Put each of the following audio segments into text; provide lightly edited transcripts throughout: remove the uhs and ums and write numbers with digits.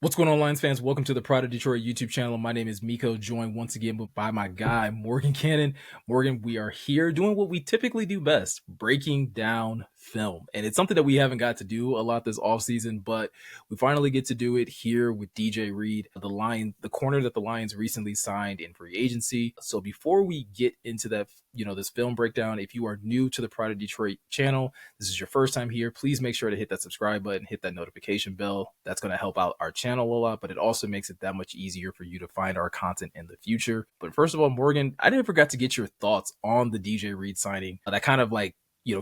What's going on, Lions fans? Welcome to the Pride of Detroit YouTube channel. My name is Miko, joined once again by my guy, Morgan Cannon. Morgan, we are here doing what we typically do best, breaking down film. And it's something that we haven't got to do a lot this offseason, but we finally get to do it here with DJ Reed, the corner that the Lions recently signed in free agency. So before we get into that, this film breakdown, if you are new to the Pride of Detroit channel, this is your first time here, please make sure to hit that subscribe button, hit that notification bell. That's going to help out our channel a lot, but it also makes it that much easier for you to find our content in the future. But first of all, Morgan, I never got to get your thoughts on the DJ Reed signing. That kind of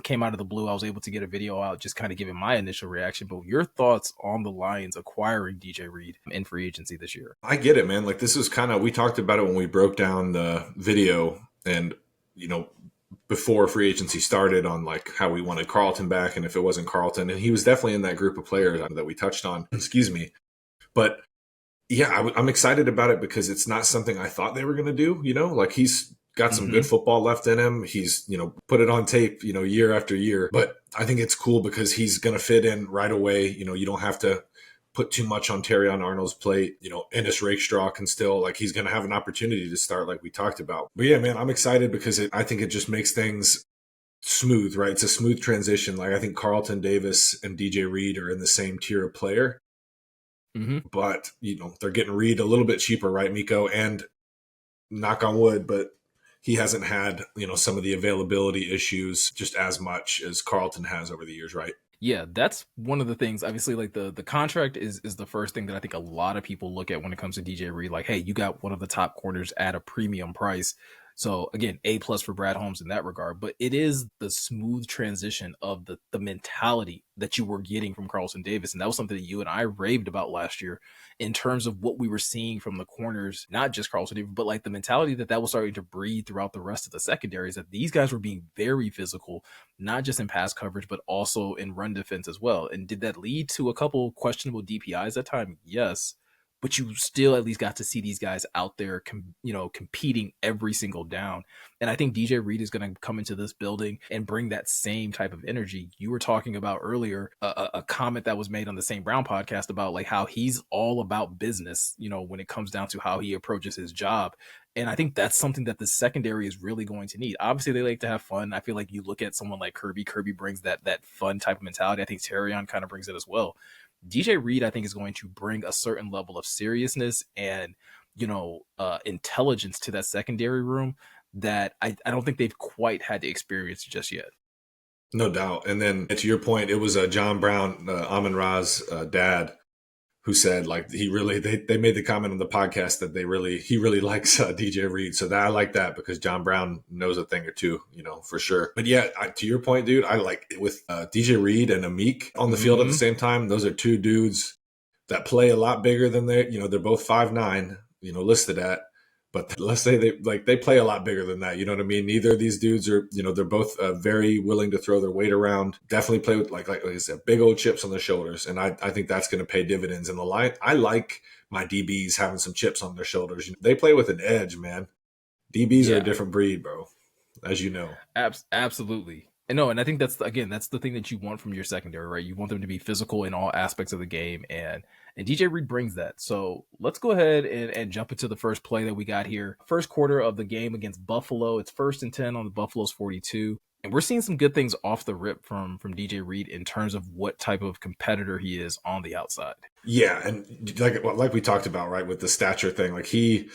came out of the blue. I was able to get a video out just kind of giving my initial reaction, but your thoughts on the Lions acquiring DJ Reed in free agency this year. I get it, man. Like, this is we talked about it when we broke down the video and, before free agency started on like how we wanted Carlton back and if it wasn't Carlton. And he was definitely in that group of players that we touched on, excuse me. But yeah, I'm excited about it because it's not something I thought they were going to do, like he's got some good football left in him. He's, put it on tape, year after year. But I think it's cool because he's going to fit in right away. You don't have to put too much on Terrion Arnold's plate. Ennis Rakestraw can still, he's going to have an opportunity to start like we talked about. But yeah, man, I'm excited because I think it just makes things smooth, right? It's a smooth transition. Like, I think Carlton Davis and DJ Reed are in the same tier of player. But, they're getting Reed a little bit cheaper, right, Miko? And knock on wood, but he hasn't had, some of the availability issues just as much as Carlton has over the years, right? Yeah, that's one of the things. Obviously, like the contract is the first thing that I think a lot of people look at when it comes to DJ Reed. Like, hey, you got one of the top corners at a premium price. So again, A+ for Brad Holmes in that regard, but it is the smooth transition of the mentality that you were getting from Carlton Davis. And that was something that you and I raved about last year in terms of what we were seeing from the corners, not just Carlton Davis, but like the mentality that was starting to breathe throughout the rest of the secondaries, that these guys were being very physical, not just in pass coverage, but also in run defense as well. And did that lead to a couple questionable DPIs at time? Yes. But you still at least got to see these guys out there, competing every single down. And I think DJ Reed is going to come into this building and bring that same type of energy. You were talking about earlier a comment that was made on the St. Brown podcast about like how he's all about business, when it comes down to how he approaches his job. And I think that's something that the secondary is really going to need. Obviously, they like to have fun. I feel like you look at someone like Kirby. Kirby brings that fun type of mentality. I think Terrion kind of brings it as well. DJ Reed, I think, is going to bring a certain level of seriousness and, intelligence to that secondary room that I don't think they've quite had to experience just yet. No doubt. And then to your point, it was John Brown, Amon-Ra's dad, who said like they made the comment on the podcast that he really likes DJ Reed. So that I like that because John Brown knows a thing or two, for sure. But yeah, to your point, dude, I like it with DJ Reed and Amik on the field at the same time. Those are two dudes that play a lot bigger than they're both 5'9", listed at. But let's say they play a lot bigger than that. You know what I mean? Neither of these dudes are, they're both very willing to throw their weight around. Definitely play with, like I said, big old chips on their shoulders. And I think that's going to pay dividends in the line. I like my DBs having some chips on their shoulders. They play with an edge, man. DBs are a different breed, bro, as you know. Absolutely. And I think that's the thing that you want from your secondary, right? You want them to be physical in all aspects of the game, and DJ Reed brings that. So let's go ahead and jump into the first play that we got here. First quarter of the game against Buffalo. It's 1st and 10 on the Buffalo's 42. And we're seeing some good things off the rip from DJ Reed in terms of what type of competitor he is on the outside. Yeah, and like we talked about, right, with the stature thing, like he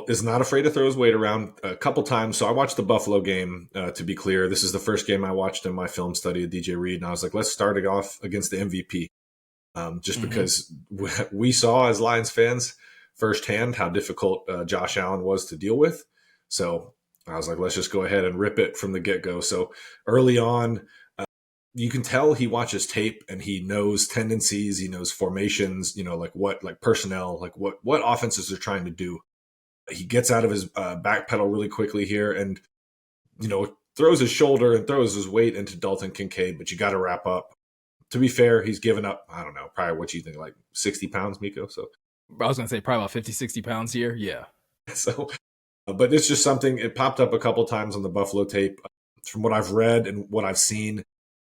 is not afraid to throw his weight around a couple times. So I watched the Buffalo game, to be clear. This is the first game I watched in my film study of DJ Reed. And I was like, let's start it off against the MVP. Because we saw as Lions fans firsthand how difficult Josh Allen was to deal with. So I was like, let's just go ahead and rip it from the get-go. So early on, you can tell he watches tape and he knows tendencies, he knows formations, like personnel, like what offenses are trying to do. He gets out of his back pedal really quickly here and, throws his shoulder and throws his weight into Dalton Kincaid, but you got to wrap up. To be fair, he's given up, I don't know, probably what you think, like 60 pounds, Miko? So I was going to say probably about 50, 60 pounds here. Yeah. So, but it's just something, it popped up a couple times on the Buffalo tape. From what I've read and what I've seen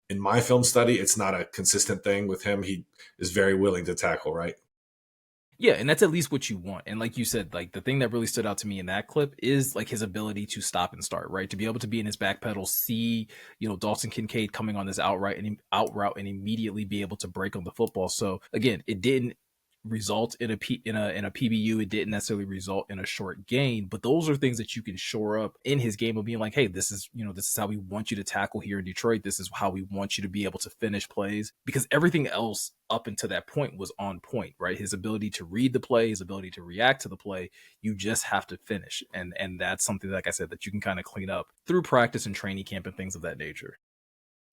in my film study, it's not a consistent thing with him. He is very willing to tackle, right? Yeah, and that's at least what you want. And like you said, like the thing that really stood out to me in that clip is like his ability to stop and start, right? To be able to be in his back pedal, see, Dalton Kincaid coming on this out route and immediately be able to break on the football. So again, it didn't result in a PBU. It didn't necessarily result in a short gain, but those are things that you can shore up in his game of being like, hey, this is how we want you to tackle here in Detroit. This is how we want you to be able to finish plays, because everything else up until that point was on point, right? His ability to read the play, his ability to react to the play, you just have to finish. And that's something, like I said, that you can kind of clean up through practice and training camp and things of that nature.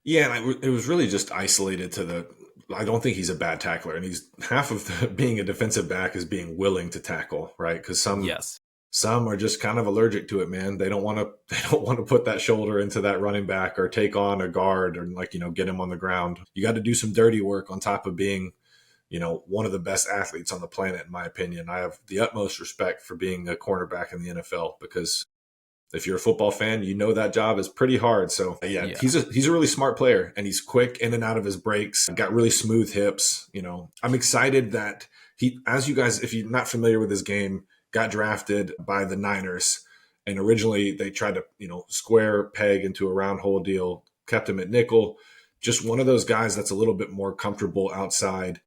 Yeah, and it was really just isolated to the. I don't think he's a bad tackler, and he's half of being a defensive back is being willing to tackle, right? Because Yes. some are just kind of allergic to it, man. They don't want to they don't want to put that shoulder into that running back or take on a guard or like get him on the ground. You got to do some dirty work on top of being one of the best athletes on the planet, in my opinion. I have the utmost respect for being a cornerback in the NFL because if you're a football fan, you know that job is pretty hard. So yeah, Yeah. he's a really smart player and he's quick in and out of his breaks. Got really smooth hips. I'm excited that he, as you guys, if you're not familiar with his game, got drafted by the Niners. And originally they tried to square peg into a round hole deal, kept him at nickel. Just one of those guys that's a little bit more comfortable outside.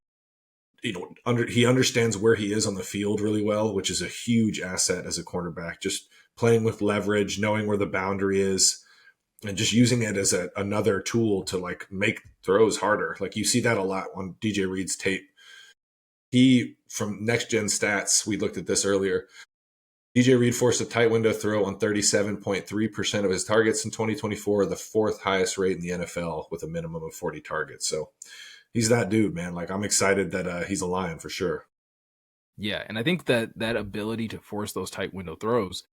He understands where he is on the field really well, which is a huge asset as a cornerback. Just playing with leverage, knowing where the boundary is, and just using it as another tool to like make throws harder. Like you see that a lot on DJ Reed's tape. He, from Next Gen Stats, we looked at this earlier. DJ Reed forced a tight window throw on 37.3% of his targets in 2024, the fourth highest rate in the NFL with a minimum of 40 targets. So he's that dude, man. Like I'm excited that he's a Lion for sure. Yeah. And I think that ability to force those tight window throws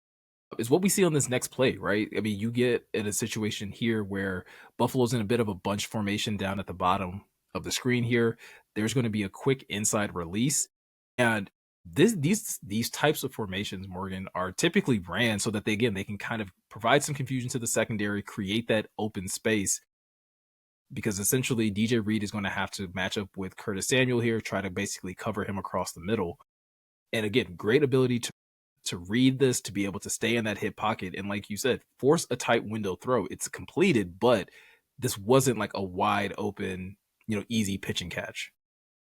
is what we see on this next play, right? I mean, you get in a situation here where Buffalo's in a bit of a bunch formation down at the bottom of the screen here. There's going to be a quick inside release. And these types of formations, Morgan, are typically ran so that they can kind of provide some confusion to the secondary, create that open space, because essentially DJ Reed is going to have to match up with Curtis Samuel here, try to basically cover him across the middle. And again, great ability to read this, to be able to stay in that hip pocket, and like you said, force a tight window throw. It's completed, but this wasn't like a wide open, easy pitch and catch.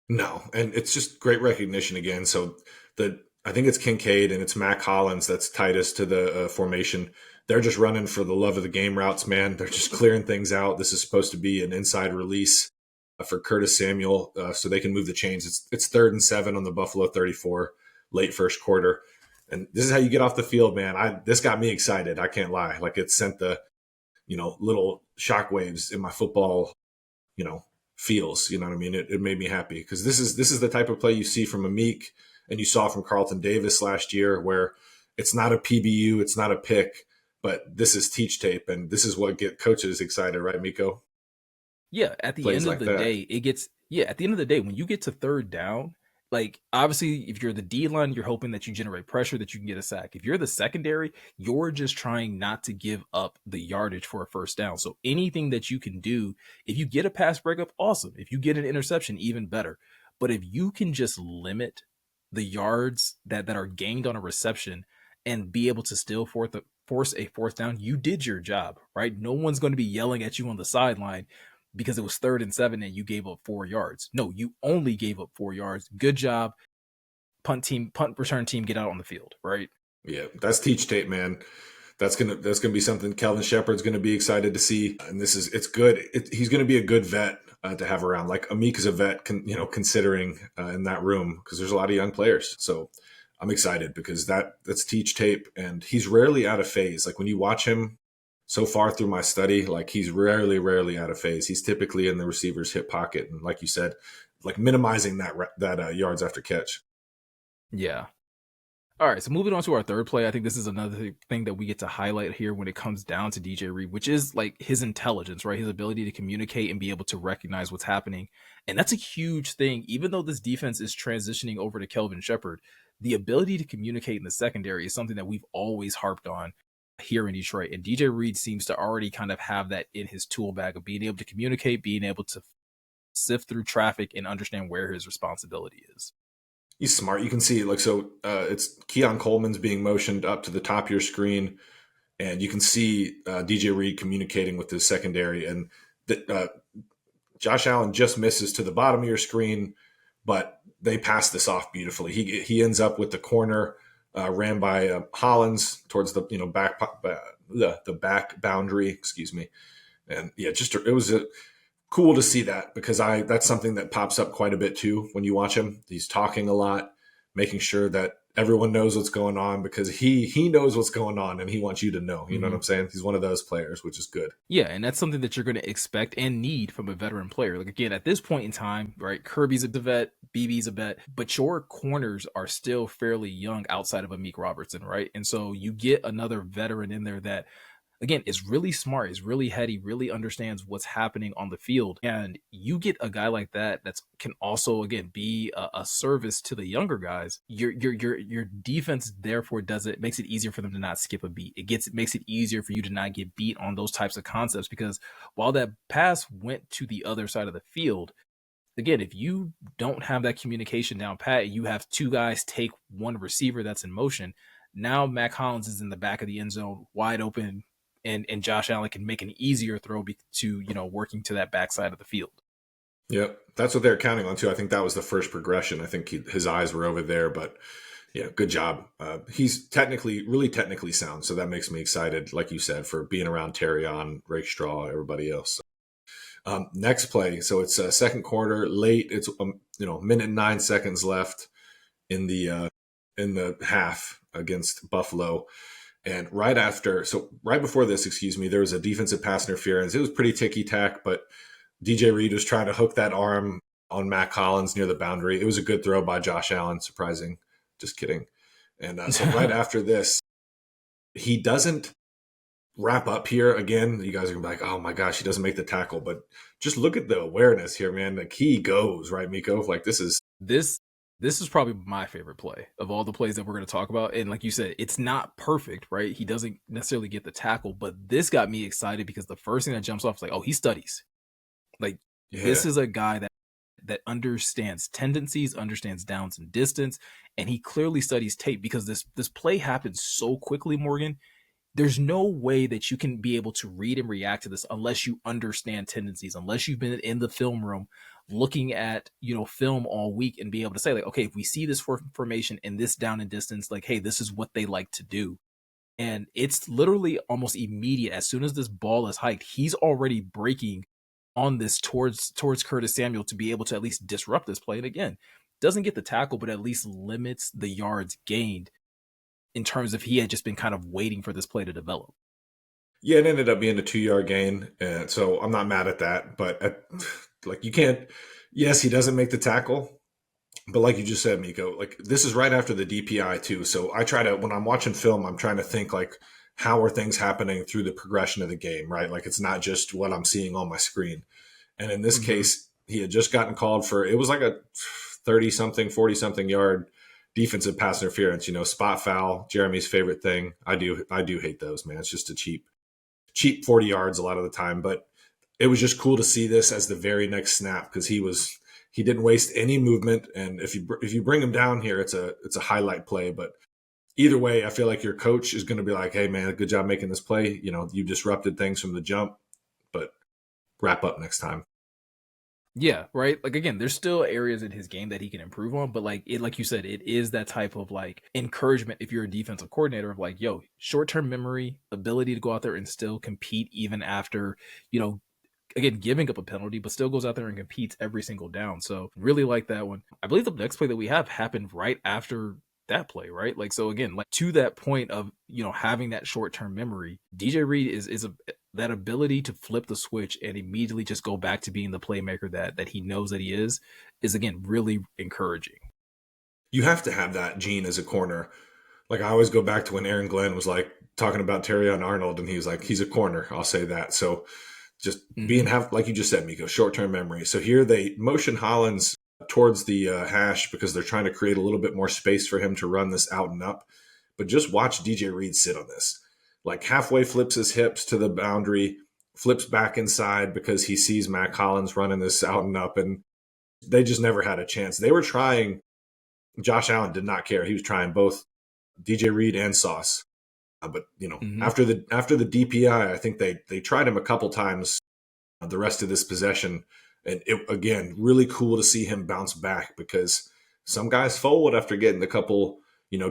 No, and it's just great recognition again. So I think it's Kincaid and it's Mac Hollins that's tightest to the formation. They're just running for the love of the game routes, man. They're just clearing things out. This is supposed to be an inside release for Curtis Samuel, so they can move the chains. It's 3rd and 7 on the Buffalo 34, late first quarter, and this is how you get off the field, man. This got me excited. I can't lie. Like it sent the little shockwaves in my football you know feels. You know what I mean? It made me happy because this is the type of play you see from Amik and you saw from Carlton Davis last year, where it's not a PBU, it's not a pick, but this is teach tape, and this is what get coaches excited, right, Miko? Yeah, at the Plays end of like the that. day, at the end of the day, when you get to third down, like obviously if you're the D line, you're hoping that you generate pressure, that you can get a sack. If you're the secondary, you're just trying not to give up the yardage for a first down. So anything that you can do, if you get a pass breakup, awesome. If you get an interception, even better. But if you can just limit the yards that are gained on a reception and be able to still force a fourth down, you did your job, right? No one's going to be yelling at you on the sideline because it was 3rd and 7 and you gave up 4 yards. No, you only gave up 4 yards. Good job. Punt return team, get out on the field, right? Yeah, that's teach tape, man. That's gonna be something Kelvin Shepard's gonna be excited to see, and it's good. He's gonna be a good vet to have around. Like Amik is a vet, considering in that room because there's a lot of young players. So I'm excited because that's teach tape, and he's rarely out of phase. Like when you watch him so far through my study, like he's rarely out of phase. He's typically in the receiver's hip pocket, and like you said, like minimizing that yards after catch. Yeah. All right, so moving on to our third play, I think this is another thing that we get to highlight here when it comes down to DJ Reed, which is like his intelligence, right? His ability to communicate and be able to recognize what's happening. And that's a huge thing. Even though this defense is transitioning over to Kelvin Shepard, the ability to communicate in the secondary is something that we've always harped on here in Detroit. And DJ Reed seems to already kind of have that in his tool bag of being able to communicate, being able to sift through traffic and understand where his responsibility is. He's smart. You can see like so. It's Keon Coleman's being motioned up to the top of your screen, and you can see DJ Reed communicating with the secondary, and Josh Allen just misses to the bottom of your screen, but they pass this off beautifully. He ends up with the corner ran by Hollins towards the back the back boundary. Excuse me, and yeah, just it was cool to see that because that's something that pops up quite a bit too when you watch him. He's talking a lot, making sure that everyone knows what's going on because he knows what's going on and he wants you to know. You know what I'm saying? He's one of those players, which is good. Yeah, and that's something that you're going to expect and need from a veteran player. Like again, at this point in time, right? Kirby's a vet, BB's a vet, but your corners are still fairly young outside of Amik Robertson, right? And so you get another veteran in there that again, is really smart, is really heady, really understands what's happening on the field. And you get a guy like that that's can also again be a service to the younger guys. Your defense therefore makes it easier for them to not skip a beat. It makes it easier for you to not get beat on those types of concepts because while that pass went to the other side of the field, again, if you don't have that communication down pat, you have two guys take one receiver that's in motion. Now Mac Hollins is in the back of the end zone, wide open, and Josh Allen can make an easier throw to working to that backside of the field. Yep, that's what they're counting on too. I think that was the first progression. I think his eyes were over there, but yeah, good job. He's really technically sound, so that makes me excited, like you said, for being around Terrion, Rakestraw, everybody else. Next play, so it's second quarter, late. It's minute and 9 seconds left in the half against Buffalo. And right before this, excuse me, there was a defensive pass interference. It was pretty ticky-tack, but DJ Reed was trying to hook that arm on Mac Hollins near the boundary. It was a good throw by Josh Allen, surprising. Just kidding. And so right after this, he doesn't wrap up here again. You guys are going to be like, oh my gosh, he doesn't make the tackle. But just look at the awareness here, man. Like he goes, right, Miko? Like this is probably my favorite play of all the plays that we're going to talk about. And like you said, it's not perfect, right? He doesn't necessarily get the tackle, but this got me excited because the first thing that jumps off is like, oh, he studies. Like this is a guy that understands tendencies, understands downs and distance, and he clearly studies tape because this play happens so quickly, Morgan. There's no way that you can be able to read and react to this unless you understand tendencies, unless you've been in the film room looking at film all week and be able to say like, okay, if we see this formation in this down and distance, like, hey, this is what they like to do. And it's literally almost immediate. As soon as this ball is hiked, he's already breaking on this towards Curtis Samuel to be able to at least disrupt this play. And again, doesn't get the tackle, but at least limits the yards gained in terms of he had just been kind of waiting for this play to develop. Yeah, it ended up being a 2-yard gain. And so I'm not mad at that. But like you can't, yes, he doesn't make the tackle. But like you just said, Miko, like this is right after the DPI too. So when I'm watching film, I'm trying to think like, how are things happening through the progression of the game, right? Like it's not just what I'm seeing on my screen. And in this case, he had just gotten called for, it was like a 30-something, 40-something yard defensive pass interference, spot foul, Jeremy's favorite thing. I do hate those, man. It's just a cheap 40 yards a lot of the time. But it was just cool to see this as the very next snap because he didn't waste any movement. And if you bring him down here, it's a highlight play. But either way, I feel like your coach is going to be like, hey, man, good job making this play. You disrupted things from the jump, but wrap up next time. Yeah, right. Like again, there's still areas in his game that he can improve on, but like you said, it is that type of like encouragement if you're a defensive coordinator of like, yo, short-term memory, ability to go out there and still compete even after, again, giving up a penalty, but still goes out there and competes every single down. So really like that one. I believe the next play that we have happened right after that play, right? Like, so again, like to that point of, having that short-term memory, DJ Reed is that ability to flip the switch and immediately just go back to being the playmaker that he knows that he is again, really encouraging. You have to have that gene as a corner. Like I always go back to when Aaron Glenn was like talking about Terrion Arnold and he was like, he's a corner. I'll say that. So just like you just said, Miko, short-term memory. So here they motion Hollins towards the hash because they're trying to create a little bit more space for him to run this out and up. But just watch DJ Reed sit on this. Like halfway flips his hips to the boundary, flips back inside because he sees Mac Hollins running this out and up. And they just never had a chance. They were trying Josh Allen did not care. He was trying both DJ Reed and Sauce. But Hmm. after the DPI, I think they tried him a couple times the rest of this possession, and it again really cool to see him bounce back because some guys fold after getting a couple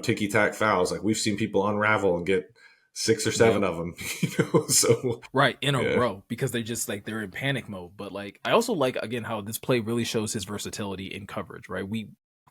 ticky tack fouls. Like we've seen people unravel and get 6 or 7 Yep. of them. So Right, in a yeah, row, because they just like they're in panic mode. But like I also like again how this play really shows his versatility in coverage, right?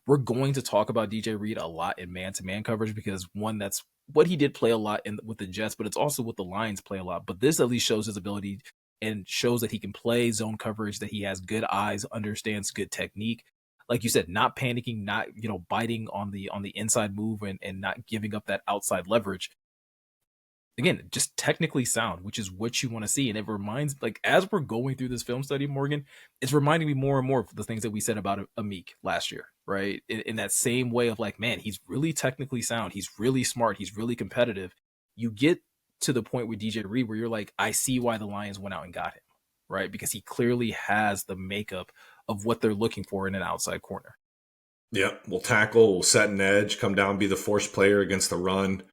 We're going to talk about DJ Reed a lot in man-to-man coverage because one, that's what he did play a lot in with the Jets, but it's also what the Lions play a lot. But this at least shows his ability and shows that he can play zone coverage, that he has good eyes, understands good technique. Like you said, not panicking, not biting on the inside move and not giving up that outside leverage. Again, just technically sound, which is what you want to see. And it reminds, like, as we're going through this film study, Morgan, it's reminding me more and more of the things that we said about Amik last year, right? In that same way of like, man, he's really technically sound. He's really smart. He's really competitive. You get to the point with DJ Reed where you're like, I see why the Lions went out and got him, right? Because he clearly has the makeup of what they're looking for in an outside corner. yeah, we'll tackle, we'll set an edge, come down, be the force player against the run.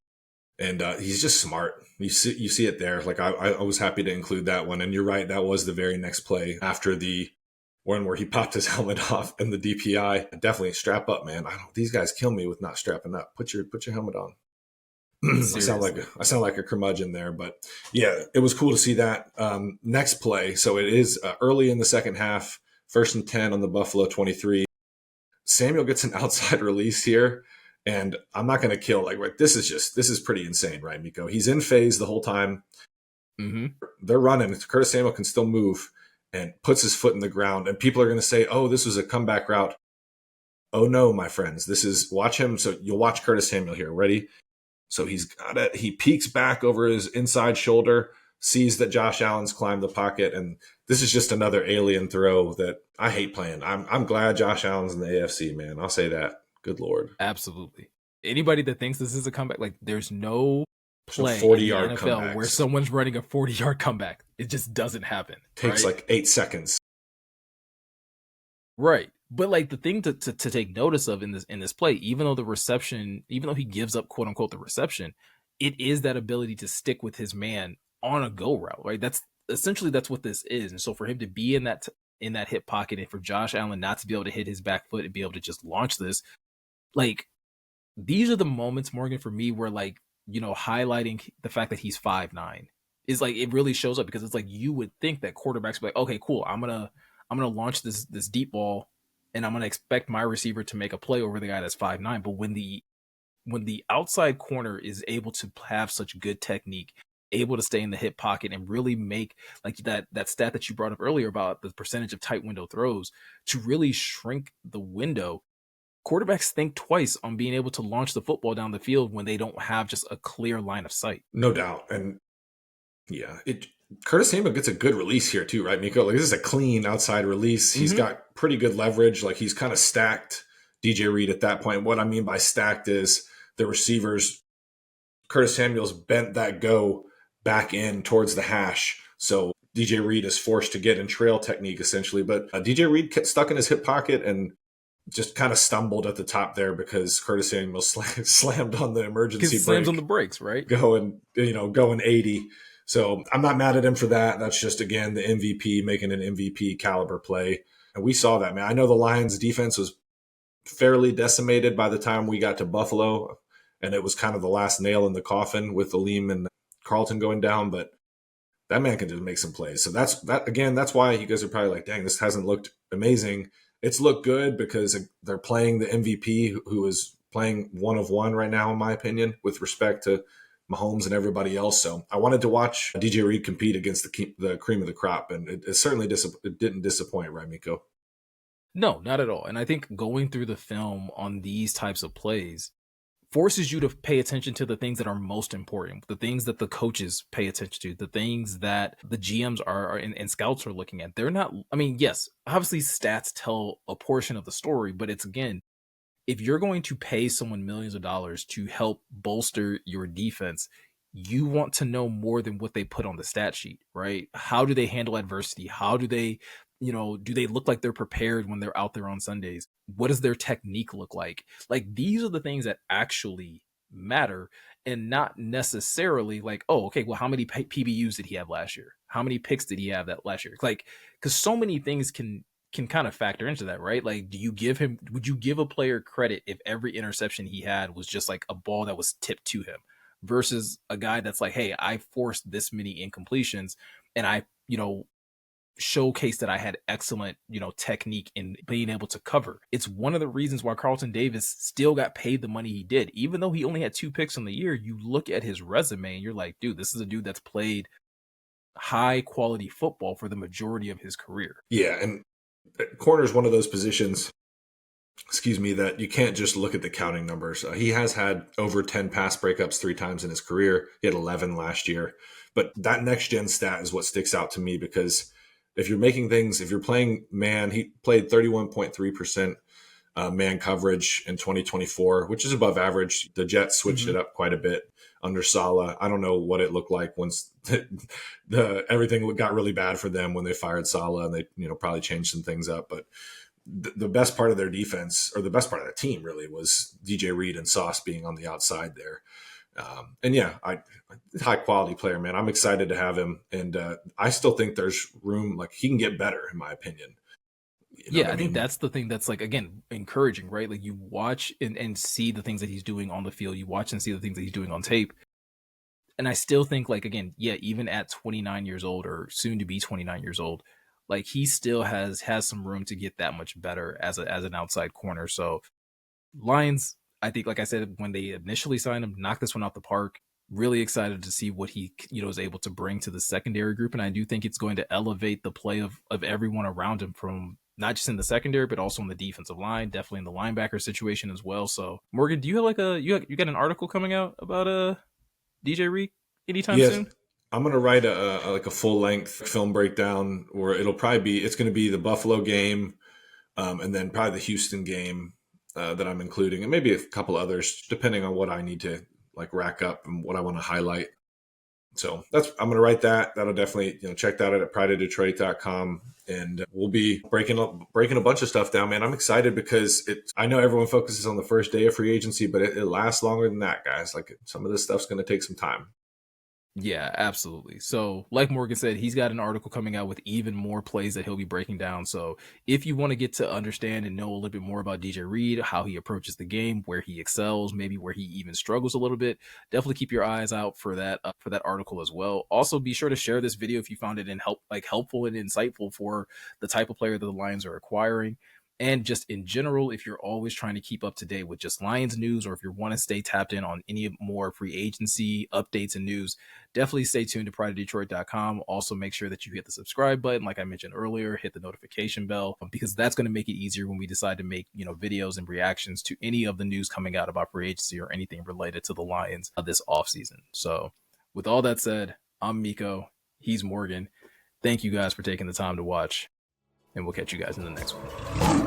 And he's just smart. You see it there. Like I was happy to include that one. And you're right, that was the very next play after the one where he popped his helmet off and the DPI. Definitely strap up, man. These guys kill me with not strapping up. Put your helmet on. Seriously. I sound like a curmudgeon there, but yeah, it was cool to see that. Next play. So it is early in the second half, 1st and 10 on the Buffalo 23. Samuel gets an outside release here, and I'm not going to kill right. This is pretty insane, right, Miko? He's in phase the whole time. Mm-hmm. They're running. Curtis Samuel can still move and puts his foot in the ground, and people are going to say, "Oh, this was a comeback route." Oh no, my friends, this is watch him. So you'll watch Curtis Samuel here. Ready? So he's got it. He peeks back over his inside shoulder, sees that Josh Allen's climbed the pocket, and this is just another alien throw that I hate playing. I'm glad Josh Allen's in the AFC, man. I'll say that. Good Lord. Absolutely. Anybody that thinks this is a comeback, like there's no There's no play in 40 the yard NFL where comebacks. someone's running a 40-yard comeback. It just doesn't happen, Takes right? like 8 seconds. Right. But like the thing to take notice of in this play, even though the reception, even though he gives up quote unquote the reception, it is that ability to stick with his man on a go route, right? That's essentially that's what this is. And so for him to be in that hip pocket and for Josh Allen not to be able to hit his back foot and be able to just launch this, like these are the moments, Morgan, for me where like, highlighting the fact that he's 5'9" is like it really shows up because it's like you would think that quarterbacks be like, okay, cool, I'm gonna launch this deep ball and I'm gonna expect my receiver to make a play over the guy that's 5'9". But when the outside corner is able to have such good technique, able to stay in the hip pocket and really make like that stat that you brought up earlier about the percentage of tight window throws to really shrink the window, quarterbacks think twice on being able to launch the football down the field when they don't have just a clear line of sight. No doubt. And yeah, Curtis Samuel gets a good release here too, right, Miko? Like this is a clean outside release. He's Mm-hmm. got pretty good leverage. Like he's kind of stacked DJ Reed at that point. What I mean by stacked is the receivers, Curtis Samuel's bent that go back in towards the hash. So DJ Reed is forced to get in trail technique essentially. But DJ Reed kept stuck in his hip pocket and just kind of stumbled at the top there because Curtis Samuel slammed on the Because emergency he slams on the brake brakes, right? going 80. So I'm not mad at him for that. That's just again the MVP making an MVP caliber play. And we saw that, man. I know the Lions defense was fairly decimated by the time we got to Buffalo, and it was kind of the last nail in the coffin with Aleem and Carlton going down, but that man can just make some plays. So that's why you guys are probably like, dang, this hasn't looked amazing. It's looked good because they're playing the MVP who is playing one of one right now, in my opinion, with respect to Mahomes and everybody else. So I wanted to watch DJ Reed compete against the cream of the crop, and it certainly it didn't disappoint, right, Miko? No, not at all. And I think going through the film on these types of plays forces you to pay attention to the things that are most important, the things that the coaches pay attention to, the things that the GMs and scouts are looking at. They're not, I mean, yes, obviously stats tell a portion of the story, but it's again, if you're going to pay someone millions of dollars to help bolster your defense, you want to know more than what they put on the stat sheet, right? How do they handle adversity? How do they, do they look like they're prepared when they're out there on Sundays? what does their technique look like? Like these are the things that actually matter, and not necessarily like, oh, okay, well, how many PBUs did he have last year? How many picks did he have that last year? Like, because so many things can kind of factor into that, right? Like, would you give a player credit if every interception he had was just like a ball that was tipped to him versus a guy that's like, hey, I forced this many incompletions and I, showcase that I had excellent, technique in being able to cover. It's one of the reasons why Carlton Davis still got paid the money he did. Even though he only had 2 picks on the year, you look at his resume and you're like, dude, this is a dude that's played high quality football for the majority of his career. Yeah, and corner is one of those positions, excuse me, that you can't just look at the counting numbers. He has had over 10 pass breakups 3 times in his career. He had 11 last year. But that next gen stat is what sticks out to me, because if you're playing man, he played 31.3% man coverage in 2024, which is above average. The Jets switched it up quite a bit under Saleh. I don't know what it looked like once everything got really bad for them when they fired Saleh, and they probably changed some things up. But the best part of their defense, or the best part of the team, really was DJ Reed and Sauce being on the outside there. And yeah, high quality player, man. I'm excited to have him, and I still think there's room. Like, he can get better, in my opinion. Yeah, I think that's the thing that's like, again, encouraging, right? Like you watch and see the things that he's doing on the field, you watch and see the things that he's doing on tape. And I still think, like, again, yeah, even at 29 years old, or soon to be 29 years old, like he still has some room to get that much better as an outside corner. So Lions, I think, like I said, when they initially signed him, knocked this one out the park. Really excited to see what he is able to bring to the secondary group, and I do think it's going to elevate the play of everyone around him, from not just in the secondary but also in the defensive line, definitely in the linebacker situation as well. So Morgan, do you have like you got an article coming out about DJ Reed anytime Yes, soon? I'm gonna write a full length film breakdown where it's going to be the Buffalo game, and then probably the Houston game that I'm including, and maybe a couple others depending on what I need to like rack up and what I want to highlight. So I'm going to write that. That'll definitely, check that out at prideofdetroit.com. And we'll be breaking a bunch of stuff down, man. I'm excited because I know everyone focuses on the first day of free agency, but it lasts longer than that, guys. Like, some of this stuff's going to take some time. Yeah, absolutely. So, like Morgan said, he's got an article coming out with even more plays that he'll be breaking down. So, if you want to get to understand and know a little bit more about DJ Reed, how he approaches the game, where he excels, maybe where he even struggles a little bit, definitely keep your eyes out for that article as well. Also, be sure to share this video if you found it helpful and insightful for the type of player that the Lions are acquiring. And just in general, if you're always trying to keep up to date with just Lions news, or if you want to stay tapped in on any more free agency updates and news, definitely stay tuned to prideofdetroit.com. Also, make sure that you hit the subscribe button, like I mentioned earlier, hit the notification bell, because that's going to make it easier when we decide to make videos and reactions to any of the news coming out about free agency or anything related to the Lions this offseason. So, with all that said, I'm Miko. He's Morgan. Thank you guys for taking the time to watch, and we'll catch you guys in the next one.